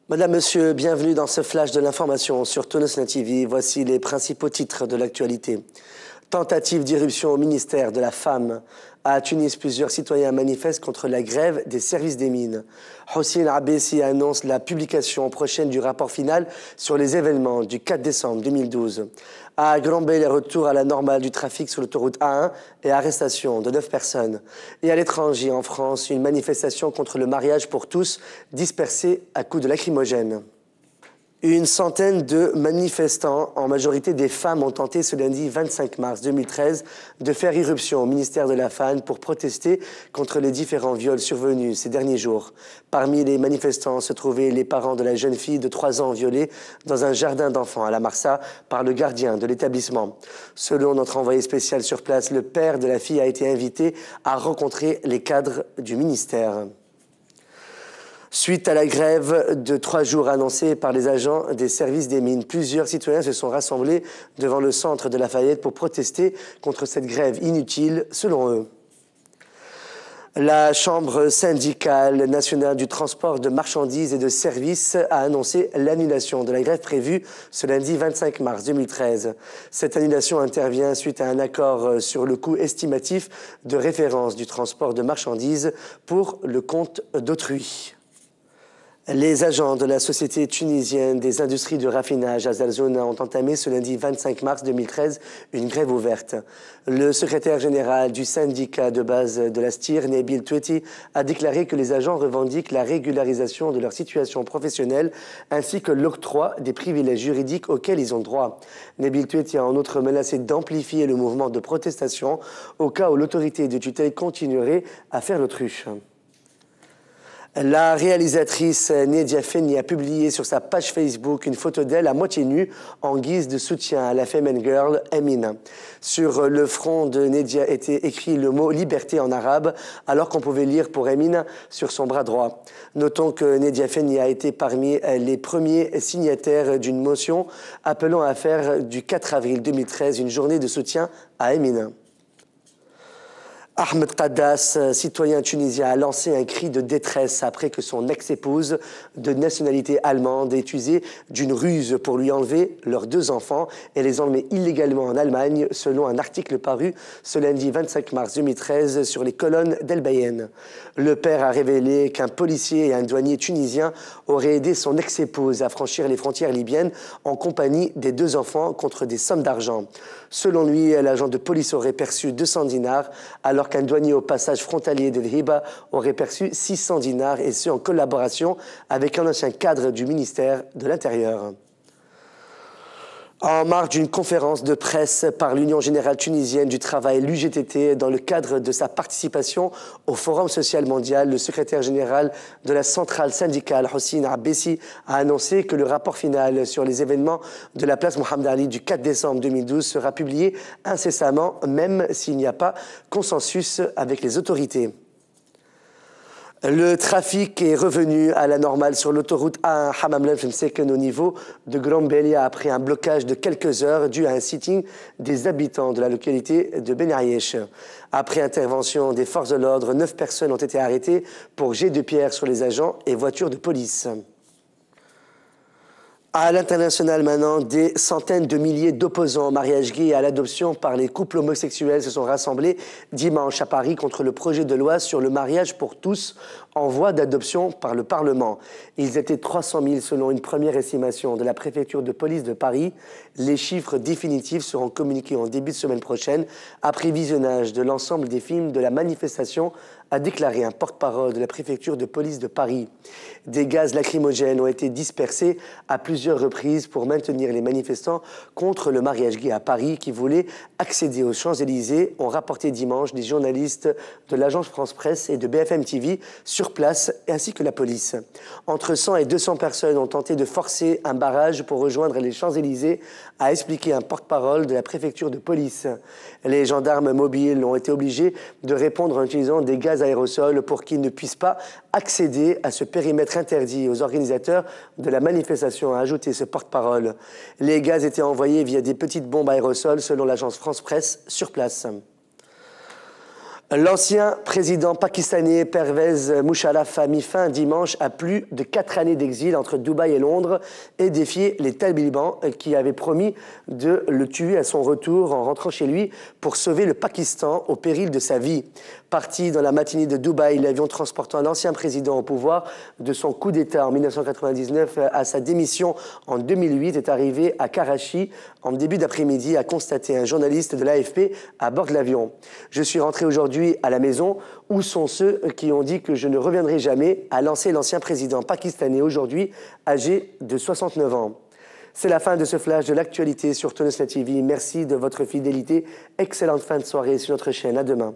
Madame, Monsieur, bienvenue dans ce flash de l'information sur Tonosna TV. Voici les principaux titres de l'actualité. Tentative d'irruption au ministère de la Femme. À Tunis, plusieurs citoyens manifestent contre la grève des services des mines. Hossein Abbessi annonce la publication prochaine du rapport final sur les événements du 4 décembre 2012. À Grand-Bel, retour à la normale du trafic sur l'autoroute A1 et arrestation de 9 personnes. Et à l'étranger, en France, une manifestation contre le mariage pour tous dispersée à coups de lacrymogène. Une centaine de manifestants, en majorité des femmes, ont tenté ce lundi 25 mars 2013 de faire irruption au ministère de la Femme pour protester contre les différents viols survenus ces derniers jours. Parmi les manifestants se trouvaient les parents de la jeune fille de 3 ans violée dans un jardin d'enfants à la Marsa par le gardien de l'établissement. Selon notre envoyé spécial sur place, le père de la fille a été invité à rencontrer les cadres du ministère. Suite à la grève de 3 jours annoncée par les agents des services des mines, plusieurs citoyens se sont rassemblés devant le centre de Lafayette pour protester contre cette grève inutile, selon eux. La Chambre syndicale nationale du transport de marchandises et de services a annoncé l'annulation de la grève prévue ce lundi 25 mars 2013. Cette annulation intervient suite à un accord sur le coût estimatif de référence du transport de marchandises pour le compte d'autrui. Les agents de la Société tunisienne des industries de raffinage à Zalzouna ont entamé ce lundi 25 mars 2013 une grève ouverte. Le secrétaire général du syndicat de base de la STIR, Nabil Toueti, a déclaré que les agents revendiquent la régularisation de leur situation professionnelle ainsi que l'octroi des privilèges juridiques auxquels ils ont droit. Nabil Toueti a en outre menacé d'amplifier le mouvement de protestation au cas où l'autorité de tutelle continuerait à faire l'autruche. La réalisatrice Nedia Fenni a publié sur sa page Facebook une photo d'elle à moitié nue en guise de soutien à la Femen Girl Emina. Sur le front de Nedia était écrit le mot « liberté » en arabe, alors qu'on pouvait lire pour Emina sur son bras droit. Notons que Nedia Fenni a été parmi les premiers signataires d'une motion appelant à faire du 4 avril 2013 une journée de soutien à Emina. Ahmed Qaddas, citoyen tunisien, a lancé un cri de détresse après que son ex-épouse de nationalité allemande ait usé d'une ruse pour lui enlever leurs 2 enfants et les emmener illégalement en Allemagne, selon un article paru ce lundi 25 mars 2013 sur les colonnes d'El Bayen. Le père a révélé qu'un policier et un douanier tunisien auraient aidé son ex-épouse à franchir les frontières libyennes en compagnie des 2 enfants contre des sommes d'argent. Selon lui, l'agent de police aurait perçu 200 dinars alors qu'un douanier au passage frontalier de Hiba aurait perçu 600 dinars, et ce en collaboration avec un ancien cadre du ministère de l'Intérieur. En marge d'une conférence de presse par l'Union générale tunisienne du travail, l'UGTT, dans le cadre de sa participation au Forum social mondial, le secrétaire général de la centrale syndicale, Hossein Abbessi, a annoncé que le rapport final sur les événements de la place Mohamed Ali du 4 décembre 2012 sera publié incessamment, même s'il n'y a pas consensus avec les autorités. Le trafic est revenu à la normale sur l'autoroute A1 Hamam-Lemfemseken au niveau de Grand-Bélia après un blocage de quelques heures dû à un sitting des habitants de la localité de Ben Ayesh. Après intervention des forces de l'ordre, 9 personnes ont été arrêtées pour jet de pierre sur les agents et voitures de police. À l'international maintenant, des centaines de milliers d'opposants au mariage gay et à l'adoption par les couples homosexuels se sont rassemblés dimanche à Paris contre le projet de loi sur le mariage pour tous en voie d'adoption par le Parlement. Ils étaient 300 000 selon une première estimation de la préfecture de police de Paris. Les chiffres définitifs seront communiqués en début de semaine prochaine après visionnage de l'ensemble des films de la manifestation, a déclaré un porte-parole de la préfecture de police de Paris. Des gaz lacrymogènes ont été dispersés à plusieurs reprises pour maintenir les manifestants contre le mariage gay à Paris qui voulaient accéder aux Champs-Élysées, ont rapporté dimanche des journalistes de l'agence France Presse et de BFM TV sur place, ainsi que la police. Entre 100 et 200 personnes ont tenté de forcer un barrage pour rejoindre les Champs-Élysées, a expliqué un porte-parole de la préfecture de police. Les gendarmes mobiles ont été obligés de répondre en utilisant des gaz aérosols pour qu'ils ne puissent pas accéder à ce périmètre interdit aux organisateurs de la manifestation, a ajouté ce porte-parole. Les gaz étaient envoyés via des petites bombes aérosols selon l'agence France Presse sur place. L'ancien président pakistanais Pervez Musharraf a mis fin dimanche à plus de 4 années d'exil entre Dubaï et Londres et défié les talibans qui avaient promis de le tuer à son retour en rentrant chez lui pour sauver le Pakistan au péril de sa vie. Parti dans la matinée de Dubaï, l'avion transportant l'ancien président au pouvoir de son coup d'État en 1999 à sa démission en 2008 est arrivé à Karachi en début d'après-midi, a constaté un journaliste de l'AFP à bord de l'avion. Je suis rentré aujourd'hui à la maison. Où sont ceux qui ont dit que je ne reviendrai jamais, a lancé l'ancien président pakistanais aujourd'hui, âgé de 69 ans. C'est la fin de ce flash de l'actualité sur Tonosnet TV. Merci de votre fidélité. Excellente fin de soirée sur notre chaîne. À demain.